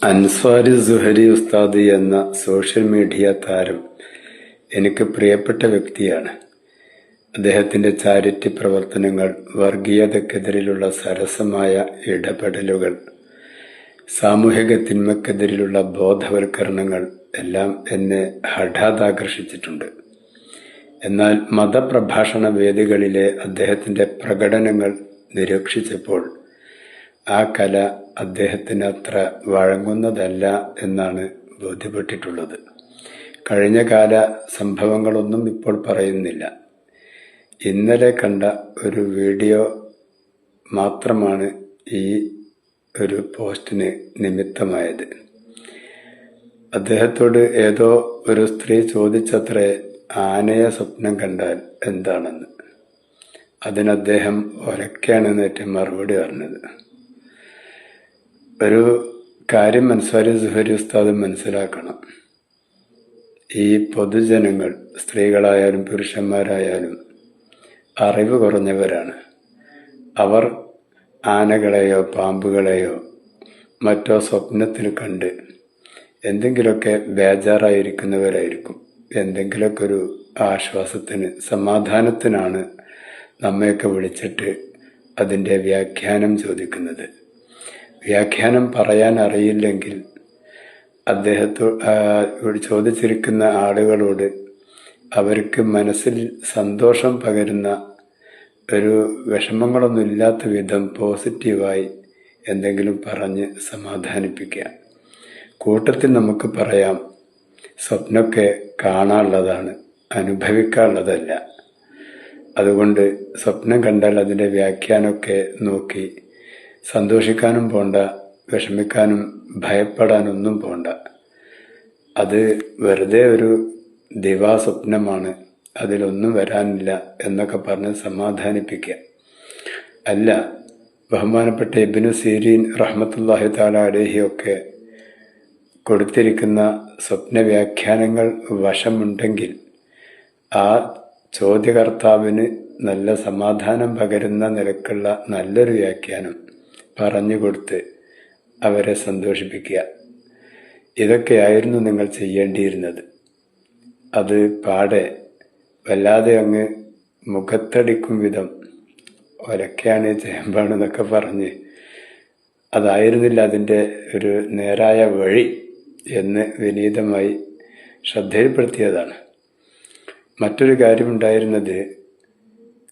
അൻസ്വാരി സുഹരി ഉസ്താദ് എന്ന social media താരം എനിക്ക് പ്രിയപ്പെട്ട വ്യക്തിയാണ്. അദ്ദേഹത്തിന്റെ ചാരിറ്റി പ്രവർത്തനങ്ങൾ, വർഗീയതക്കെതിരെയുള്ള സരസമായ ഇടപെടലുകൾ, സാമൂഹിക തിന്മക്കെതിരെയുള്ള ബോധവൽക്കരണങ്ങൾ എല്ലാം എന്നെ ഹഠാത് ആകർഷിച്ചിട്ടുണ്ട്. എന്നാൽ മതപ്രഭാഷണ വേദികളിലെ അദ്ദേഹത്തിന്റെ പ്രകടനങ്ങൾ നിരീക്ഷിച്ചപ്പോൾ ആ കല അദ്ദേഹത്തിന് അത്ര വഴങ്ങുന്നതല്ല എന്നാണ് ബോധ്യപ്പെട്ടിട്ടുള്ളത്. കഴിഞ്ഞ കാല സംഭവങ്ങളൊന്നും ഇപ്പോൾ പറയുന്നില്ല. ഇന്നലെ കണ്ട ഒരു വീഡിയോ മാത്രമാണ് ഈ ഒരു പോസ്റ്റിന് നിമിത്തമായത്. അദ്ദേഹത്തോട് ഏതോ ഒരു സ്ത്രീ ചോദിച്ചത്രേ, ആനയെ സ്വപ്നം കണ്ടാൽ എന്താണെന്ന്. അതിന് അദ്ദേഹം ഒരക്കെയാണെന്നേറ്റ് മറുപടി പറഞ്ഞത്. ഒരു കാര്യം അൻസ്വാരി സുഹരി ഉസ്താദ് മനസ്സിലാക്കണം. ഈ പൊതുജനങ്ങൾ, സ്ത്രീകളായാലും പുരുഷന്മാരായാലും അറിവ് കുറഞ്ഞവരാണ്. അവർ ആനകളെയോ പാമ്പുകളെയോ മറ്റോ സ്വപ്നത്തിൽ കണ്ട് എന്തെങ്കിലുമൊക്കെ ബേജാറായിരിക്കുന്നവരായിരിക്കും. എന്തെങ്കിലുമൊക്കെ ഒരു ആശ്വാസത്തിന്, സമാധാനത്തിനാണ് നമ്മയൊക്കെ വിളിച്ചിട്ട് അതിൻ്റെ വ്യാഖ്യാനം ചോദിക്കുന്നത്. വ്യാഖ്യാനം പറയാൻ അറിയില്ലെങ്കിൽ അദ്ദേഹത്തോട് ചോദിച്ചിരിക്കുന്ന ആളുകളോട് അവർക്ക് മനസ്സിൽ സന്തോഷം പകരുന്ന, ഒരു വിഷമങ്ങളൊന്നുമില്ലാത്ത വിധം പോസിറ്റീവായി എന്തെങ്കിലും പറഞ്ഞ് സമാധാനിപ്പിക്കുക. കൂട്ടത്തിൽ നമുക്ക് പറയാം, സ്വപ്നമൊക്കെ കാണാനുള്ളതാണ്, അനുഭവിക്കാനുള്ളതല്ല. അതുകൊണ്ട് സ്വപ്നം കണ്ടാൽ അതിൻ്റെ വ്യാഖ്യാനമൊക്കെ നോക്കി സന്തോഷിക്കാനും പോണ്ട, വിഷമിക്കാനും ഭയപ്പെടാനൊന്നും പോണ്ട. അത് വെറുതെ ഒരു ദിവാസ്വപ്നമാണ്, അതിലൊന്നും വരാനില്ല എന്നൊക്കെ പറഞ്ഞ് സമാധാനിപ്പിക്കുക. അല്ല, ബഹുമാനപ്പെട്ട ഇബ്നു സീരീൻ റഹ്മത്തുള്ളാഹി തആല അലൈഹി ഒക്കെ കൊടുത്തിരിക്കുന്ന സ്വപ്ന വ്യാഖ്യാനങ്ങൾ വശമുണ്ടെങ്കിൽ ആ ചോദ്യകർത്താവിന് നല്ല സമാധാനം പകരുന്ന നിലക്കുള്ള നല്ലൊരു വ്യാഖ്യാനം പറഞ്ഞു കൊടുത്ത് അവരെ സന്തോഷിപ്പിക്കുക. ഇതൊക്കെയായിരുന്നു നിങ്ങൾ ചെയ്യേണ്ടിയിരുന്നത്. അത് പാടെ വല്ലാതെ അങ്ങ് മുഖത്തടിക്കും വിധം ഒലക്കെയാണ്, ചേമ്പാണെന്നൊക്കെ പറഞ്ഞ് അതായിരുന്നില്ല അതിൻ്റെ ഒരു നേരായ വഴി എന്ന് വിനീതമായി ശ്രദ്ധയിൽപ്പെടുത്തിയതാണ്. മറ്റൊരു കാര്യമുണ്ടായിരുന്നത്,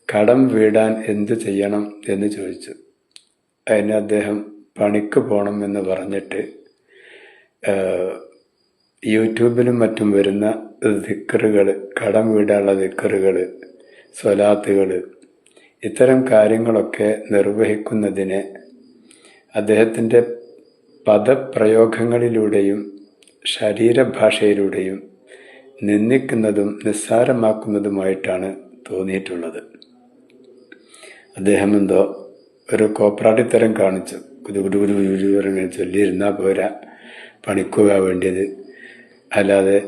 കടം വീടാൻ എന്തു ചെയ്യണം എന്ന് ചോദിച്ചു. അതിന് അദ്ദേഹം പണിക്ക് പോകണം എന്ന് പറഞ്ഞിട്ട് യൂട്യൂബിലും മറ്റും വരുന്ന ദിക്റുകൾ, കടം വീടാനുള്ള ദിക്റുകൾ, സ്വലാത്തുകൾ, ഇത്തരം കാര്യങ്ങളൊക്കെ നിർവഹിക്കുന്നതിനെ അദ്ദേഹത്തിൻ്റെ പദപ്രയോഗങ്ങളിലൂടെയും ശരീരഭാഷയിലൂടെയും നിന്ദിക്കുന്നതും നിസ്സാരമാക്കുന്നതുമായിട്ടാണ് തോന്നിയിട്ടുള്ളത്. അദ്ദേഹം എന്തോ ഒരു കോപ്രാട്ടിത്തരം കാണിച്ചു. കുതുകുതുകുതുകുതുങ്ങനെ ചൊല്ലിയിരുന്നാൽ പോരാ, പണിക്കുക വേണ്ടിയത്. അല്ലാതെ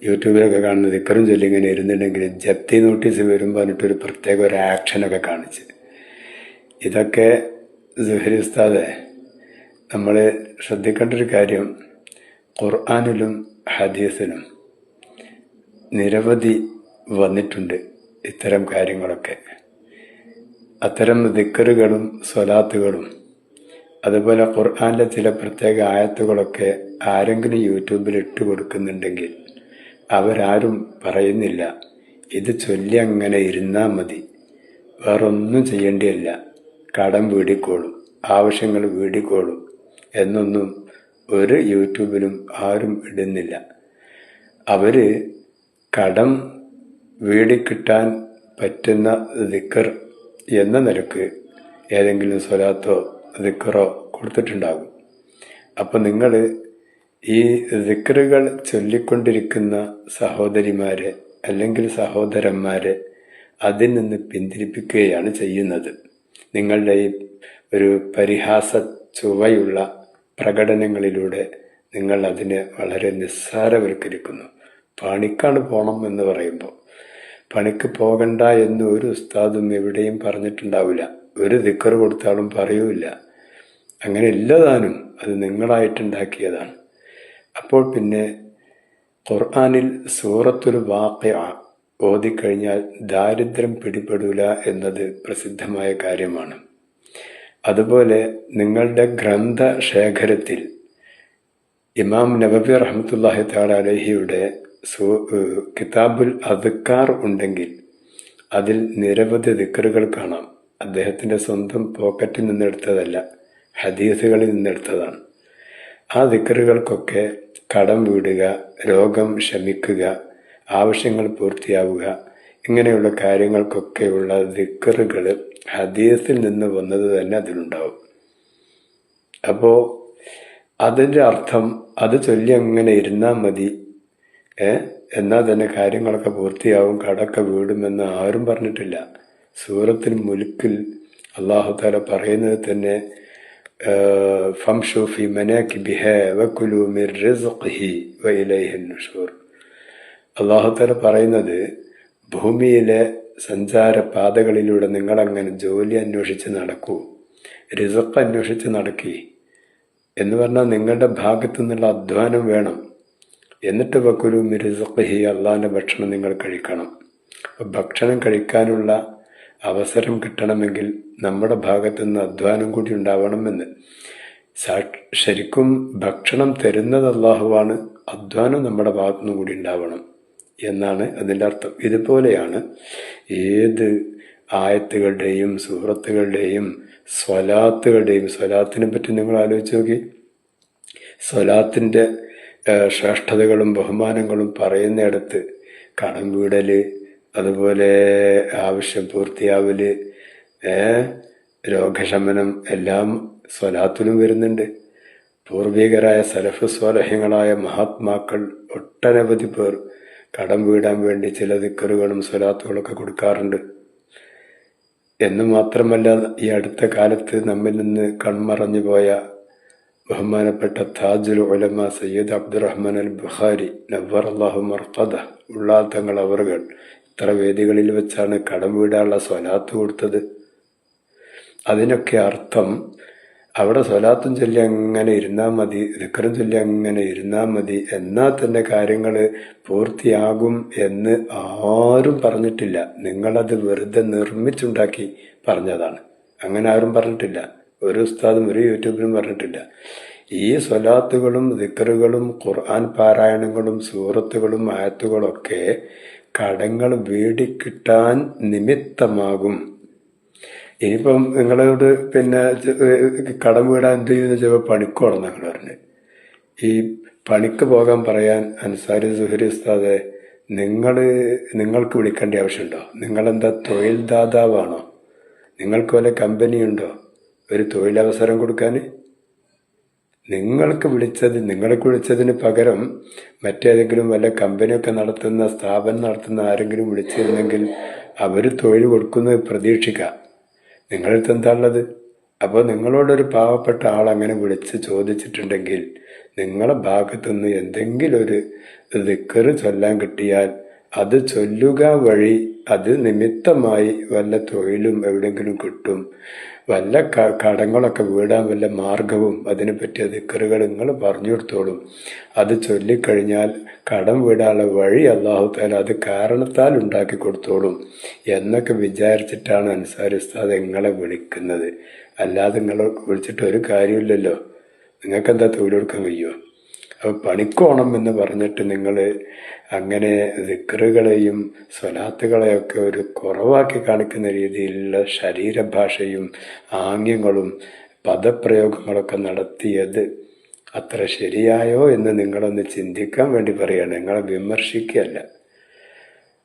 യൂട്യൂബിലൊക്കെ കാണുന്ന ദിക്കറും ചൊല്ലി ഇങ്ങനെ ഇരുന്നിട്ടുണ്ടെങ്കിൽ ജപ്തി നോട്ടീസ് വരും പറഞ്ഞിട്ടൊരു പ്രത്യേക ഒരു ആക്ഷനൊക്കെ കാണിച്ച്. ഇതൊക്കെ സുഹരി ഉസ്താദെ, നമ്മൾ ശ്രദ്ധിക്കേണ്ട ഒരു കാര്യം, ഖുർആനിലും ഹദീസിലും നിരവധി വന്നിട്ടുണ്ട് ഇത്തരം കാര്യങ്ങളൊക്കെ. അത്തരം ദിക്റുകളും സ്വലാത്തുകളും അതുപോലെ ഖുർആനിലെ ചില പ്രത്യേക ആയത്തുകളൊക്കെ ആരെങ്കിലും യൂട്യൂബിൽ ഇട്ട് കൊടുക്കുന്നുണ്ടെങ്കിൽ അവരാരും പറയുന്നില്ല, ഇത് ചൊല്ലി അങ്ങനെ ഇരുന്നാൽ മതി, വേറൊന്നും ചെയ്യേണ്ടിയല്ല, കടം വീടിക്കോളും, ആവശ്യങ്ങൾ വീടിക്കോളും എന്നൊന്നും ഒരു യൂട്യൂബിലും ആരും ഇടുന്നില്ല. അവർ കടം വീടിക്കിട്ടാൻ പറ്റുന്ന ദിക്ർ എന്ന നിലക്ക് ഏതെങ്കിലും സ്വലാത്തോ ദിക്റോ കൊടുത്തിട്ടുണ്ടാകും. അപ്പം നിങ്ങൾ ഈ ദിക്റുകൾ ചൊല്ലിക്കൊണ്ടിരിക്കുന്ന സഹോദരിമാരെ അല്ലെങ്കിൽ സഹോദരന്മാരെ അതിൽ നിന്ന് പിന്തിരിപ്പിക്കുകയാണ് ചെയ്യുന്നത്. നിങ്ങളുടെ ഈ ഒരു പരിഹാസ ചുവയുള്ള പ്രകടനങ്ങളിലൂടെ നിങ്ങൾ അതിനെ വളരെ നിസ്സാരവൽക്കരിക്കുന്നു. പണിക്കാണ് പോകണം എന്ന് പറയുമ്പോൾ പണിക്ക് പോകണ്ട എന്ന് ഒരു ഉസ്താദും എവിടെയും പറഞ്ഞിട്ടുണ്ടാവില്ല. ഒരു ദിക്ർ കൊടുത്താലും പറയൂല. അങ്ങനെ ഇല്ലതാനും അത് നിങ്ങളായിട്ടുണ്ടാക്കിയതാണ്. അപ്പോൾ പിന്നെ ഖുർആനിൽ സൂറത്തുൽ വാഖിഅ ഓതിക്കഴിഞ്ഞാൽ ദാരിദ്ര്യം പിടിപെടൂല എന്നത് പ്രസിദ്ധമായ കാര്യമാണ്. അതുപോലെ നിങ്ങളുടെ ഗ്രന്ഥ ശേഖരത്തിൽ ഇമാം നബവി റഹ്മത്തുള്ളാഹി തആല അലൈഹിയുടെ കിതാബുൽ അദ്കാർ ഉണ്ടെങ്കിൽ അതിൽ നിരവധി ദിക്റുകൾ കാണാം. അദ്ദേഹത്തിൻ്റെ സ്വന്തം പോക്കറ്റിൽ നിന്നെടുത്തതല്ല, ഹദീസുകളിൽ നിന്നെടുത്തതാണ്. ആ ദിക്റുകൾക്കൊക്കെ കടം വീടുക, രോഗം ശമിക്കുക, ആവശ്യങ്ങൾ പൂർത്തിയാവുക, ഇങ്ങനെയുള്ള കാര്യങ്ങൾക്കൊക്കെയുള്ള ദിക്റുകൾ ഹദീസിൽ നിന്ന് വന്നത് തന്നെ അതിലുണ്ടാവും. അപ്പോൾ അതിൻ്റെ അർത്ഥം അത് ചൊല്ലി അങ്ങനെ ഇരുന്നാൽ മതി, എന്നാൽ തന്നെ കാര്യങ്ങളൊക്കെ പൂർത്തിയാവും, കടക്കെ വീടുമെന്ന് ആരും പറഞ്ഞിട്ടില്ല. സൂറത്തുൽ മുൽക്കിൽ അല്ലാഹു തആല പറയുന്നത് തന്നെ ഫംശൂ ഫീ മനാകിബിഹാ വകുലൂ മിർ റിസ്ഖിഹി വഇലൈഹിൻ നുശൂർ. അല്ലാഹു തആല പറയുന്നത് ഭൂമിയിലെ സഞ്ചാരപാതകളിലൂടെ നിങ്ങളങ്ങനെ ജോലി അന്വേഷിച്ച് നടക്കൂ, റിസ്ഖ് അന്വേഷിച്ച് നടക്കി എന്ന് പറഞ്ഞാൽ നിങ്ങളുടെ ഭാഗത്തു നിന്നുള്ള അധ്വാനം വേണം. എന്നിട്ട് വകുലൂ മിർ റിസ്ഖിഹി, അള്ളാഹിൻ്റെ ഭക്ഷണം നിങ്ങൾ കഴിക്കണം. ഭക്ഷണം കഴിക്കാനുള്ള അവസരം കിട്ടണമെങ്കിൽ നമ്മുടെ ഭാഗത്തു നിന്ന് അധ്വാനം കൂടി ഉണ്ടാവണമെന്ന്. ശരിക്കും ഭക്ഷണം തരുന്നത് അള്ളാഹുവാണ്, അധ്വാനം നമ്മുടെ ഭാഗത്തുനിന്ന് കൂടി ഉണ്ടാവണം എന്നാണ് അതിൻ്റെ അർത്ഥം. ഇതുപോലെയാണ് ഏത് ആയത്തുകളുടെയും സൂറത്തുകളുടെയും സ്വലാത്തുകളുടെയും. സ്വലാത്തിനെ പറ്റി നിങ്ങൾ ആലോചിച്ച് നോക്കി. സ്വലാത്തിൻ്റെ ശ്രേഷ്ഠതകളും ബഹുമാനങ്ങളും പറയുന്നിടത്ത് കടം വീടല്, അതുപോലെ ആവശ്യം പൂർത്തിയാവല്, രോഗശമനം എല്ലാം സ്വലാത്തിലും വരുന്നുണ്ട്. പൂർവികരായ സലഫ് സ്വാലഹ്യങ്ങളായ മഹാത്മാക്കൾ ഒട്ടനവധി പേർ കടം വീടാൻ വേണ്ടി ചില ദിക്റുകളും സ്വലാത്തുകളൊക്കെ കൊടുക്കാറുണ്ട്. എന്ന് മാത്രമല്ല, ഈ അടുത്ത കാലത്ത് നമ്മിൽ നിന്ന് കൺമറഞ്ഞു പോയ ബഹുമാനപ്പെട്ട താജുൽ ഉലമ സയ്യിദ് അബ്ദുറഹ്മാൻ അൽ ബുഖാരി നവ്വറല്ലാഹു മർഖദ ഉള്ളാൽ തങ്ങൾ അവറുകൾ ഇത്ര വേദികളിൽ വെച്ചാണ് കടം വീടാനുള്ള സ്വലാത്ത് കൊടുത്തത്. അതിനൊക്കെ അർത്ഥം അവിടെ സ്വലാത്തും ചൊല്ലി അങ്ങനെ ഇരുന്നാൽ മതി, ദിക്റും ചൊല്ലി അങ്ങനെ ഇരുന്നാൽ മതി, എന്നാൽ തന്നെ കാര്യങ്ങൾ പൂർത്തിയാകും എന്ന് ആരും പറഞ്ഞിട്ടില്ല. നിങ്ങളത് വെറുതെ നിർമ്മിച്ചുണ്ടാക്കി പറഞ്ഞതാണ്. അങ്ങനെ ആരും പറഞ്ഞിട്ടില്ല. ഒരു ഉസ്താദും ഒരു യൂട്യൂബിലും പറഞ്ഞിട്ടില്ല. ഈ സ്വലാത്തുകളും ദിക്റുകളും ഖുർആൻ പാരായണങ്ങളും സൂറത്തുകളും ആയത്തുകളൊക്കെ കടങ്ങൾ വീടിക്കിട്ടാൻ നിമിത്തമാകും. ഇനിയിപ്പം നിങ്ങളോട് പിന്നെ കടം വീടാൻ എന്ത് ചെയ്യുന്ന ചിലപ്പോൾ പണിക്കോണം ഞങ്ങൾ പറഞ്ഞ്. ഈ പണിക്ക് പോകാൻ പറയാൻ അൻസാരി സുഹരി ഉസ്താദെ, നിങ്ങൾക്ക് വിളിക്കേണ്ട ആവശ്യമുണ്ടോ? നിങ്ങളെന്താ തൊഴിൽ ദാതാവാണോ? നിങ്ങൾക്ക് വല്ല കമ്പനിയുണ്ടോ ഒരു തൊഴിലവസരം കൊടുക്കാൻ? നിങ്ങൾക്ക് വിളിച്ചതിന് പകരം മറ്റേതെങ്കിലും വല്ല കമ്പനിയൊക്കെ നടത്തുന്ന സ്ഥാപനം നടത്തുന്ന ആരെങ്കിലും വിളിച്ചിരുന്നെങ്കിൽ അവർ തൊഴിൽ കൊടുക്കുന്നത് പ്രതീക്ഷിക്കാം. നിങ്ങളടുത്ത് എന്താ ഉള്ളത്? അപ്പോൾ നിങ്ങളോടൊരു പാവപ്പെട്ട ആൾ അങ്ങനെ വിളിച്ച് ചോദിച്ചിട്ടുണ്ടെങ്കിൽ നിങ്ങളെ ഭാഗത്തുനിന്ന് എന്തെങ്കിലും ഒരു ദിക്റ് ചൊല്ലാൻ കിട്ടിയാൽ അത് ചൊല്ലുക വഴി അത് നിമിത്തമായി വല്ല തൊഴിലും എവിടെയെങ്കിലും കിട്ടും. വല്ല കടങ്ങളൊക്കെ വീടാൻ വല്ല മാർഗവും അതിനെ പറ്റിയ ദിക്റുകൾ നിങ്ങൾ പറഞ്ഞു കൊടുത്തോളും. അത് ചൊല്ലിക്കഴിഞ്ഞാൽ കടം വീടാനുള്ള വഴി അല്ലാഹു തആല അത് കാരണത്താൽ ഉണ്ടാക്കി കൊടുത്തോളും എന്നൊക്കെ വിചാരിച്ചിട്ടാണ് അൻസാരി ഉസ്താദ് നിങ്ങളെ വിളിക്കുന്നത്. അല്ലാതെ നിങ്ങളെ വിളിച്ചിട്ട് ഒരു കാര്യമില്ലല്ലോ. നിങ്ങൾക്കെന്താ തൊഴിൽ കൊടുക്കാൻ കഴിയുമോ? അപ്പോൾ പണിക്കോണം എന്ന് പറഞ്ഞിട്ട് നിങ്ങൾ അങ്ങനെ ദിക്റുകളെയും സ്വലാത്തുകളെയൊക്കെ ഒരു കുറവാക്കി കാണിക്കുന്ന രീതിയിലുള്ള ശരീരഭാഷയും ആംഗ്യങ്ങളും പദപ്രയോഗങ്ങളൊക്കെ നടത്തിയത് അത്ര ശരിയായോ എന്ന് നിങ്ങളൊന്ന് ചിന്തിക്കാൻ വേണ്ടി പറയുകയാണ്, നിങ്ങളെ വിമർശിക്കുകയല്ല.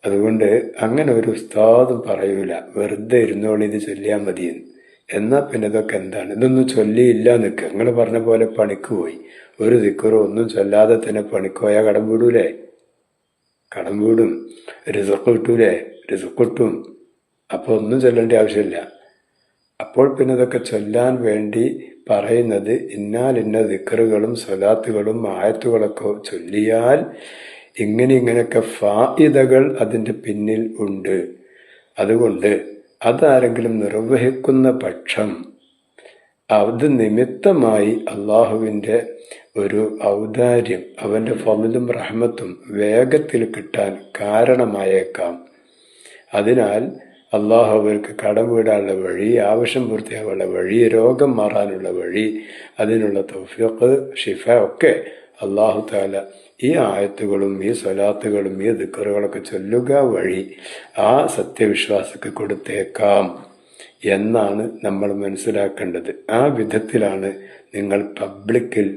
അതുകൊണ്ട് അങ്ങനെ ഒരു ഉസ്താദും പറയൂല വെറുതെ ഇരുന്നോളി ഇത് ചൊല്ലിയാൽ മതിയെന്ന്. എന്നാൽ പിന്നെ ഇതൊക്കെ എന്താണ്? ഇതൊന്നും ചൊല്ലിയില്ല നിൽക്കുക. നിങ്ങൾ പറഞ്ഞ പോലെ പണിക്ക് പോയി ഒരു ദിക്റോ ഒന്നും ചൊല്ലാതെ തന്നെ പണിക്ക് പോയാൽ കടം വീടൂലേ? കടം വീടും. റിസ്ഖ് കിട്ടൂലേ? റിസ്ഖ് കിട്ടും. അപ്പോൾ ഒന്നും ചൊല്ലേണ്ട ആവശ്യമില്ല. അപ്പോൾ പിന്നെ ഇതൊക്കെ ചൊല്ലാൻ വേണ്ടി പറയുന്നത് ഇന്ന ദിക്റുകളും സ്വലാത്തുകളും ആയത്തുകളൊക്കെ ചൊല്ലിയാൽ ഇങ്ങനെയൊക്കെ ഫായിദകൾ അതിൻ്റെ പിന്നിൽ ഉണ്ട്. അതുകൊണ്ട് അതാരെങ്കിലും നിർവഹിക്കുന്ന പക്ഷം അത് നിമിത്തമായി അള്ളാഹുവിൻ്റെ ഒരു ഔദാര്യം, അവൻ്റെ ഫضലും റഹ്മത്തും വേഗത്തിൽ കിട്ടാൻ കാരണമായേക്കാം. അതിനാൽ അള്ളാഹു അവർക്ക് കടം വീടാനുള്ള വഴി, ആവശ്യം പൂർത്തിയാകാനുള്ള വഴി, രോഗം മാറാനുള്ള വഴി, അതിനുള്ള തൗഫീഖ്, ഷിഫ ഒക്കെ അള്ളാഹു താല ഈ ആയത്തുകളും ഈ സ്വലാത്തുകളും ഈ ദിക്റുകളൊക്കെ ചൊല്ലുക വഴി ആ സത്യവിശ്വാസക്ക് കൊടുത്തേക്കാം എന്നാണ് നമ്മൾ മനസ്സിലാക്കേണ്ടത്. ആ വിധത്തിലാണ് നിങ്ങൾ പബ്ലിക്കിൽ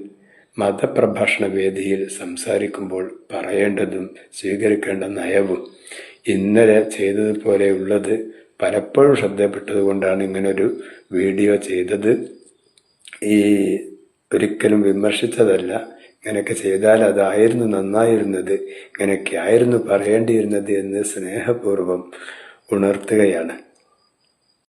മതപ്രഭാഷണ വേദിയിൽ സംസാരിക്കുമ്പോൾ പറയേണ്ടതും സ്വീകരിക്കേണ്ട നയവും. ഇന്നലെ ചെയ്തതുപോലെയുള്ളത് പലപ്പോഴും ശ്രദ്ധപ്പെട്ടതുകൊണ്ടാണ് ഇങ്ങനൊരു വീഡിയോ ചെയ്തത്. ഈ ഒരിക്കലും വിമർശിച്ചതല്ല. ഇങ്ങനെയൊക്കെ ചെയ്താൽ അതായിരുന്നു നന്നായിരുന്നത്, ഇങ്ങനെയൊക്കെ ആയിരുന്നു പറയേണ്ടിയിരുന്നത് എന്ന് സ്നേഹപൂർവ്വം ഉണർത്തുകയാണ്.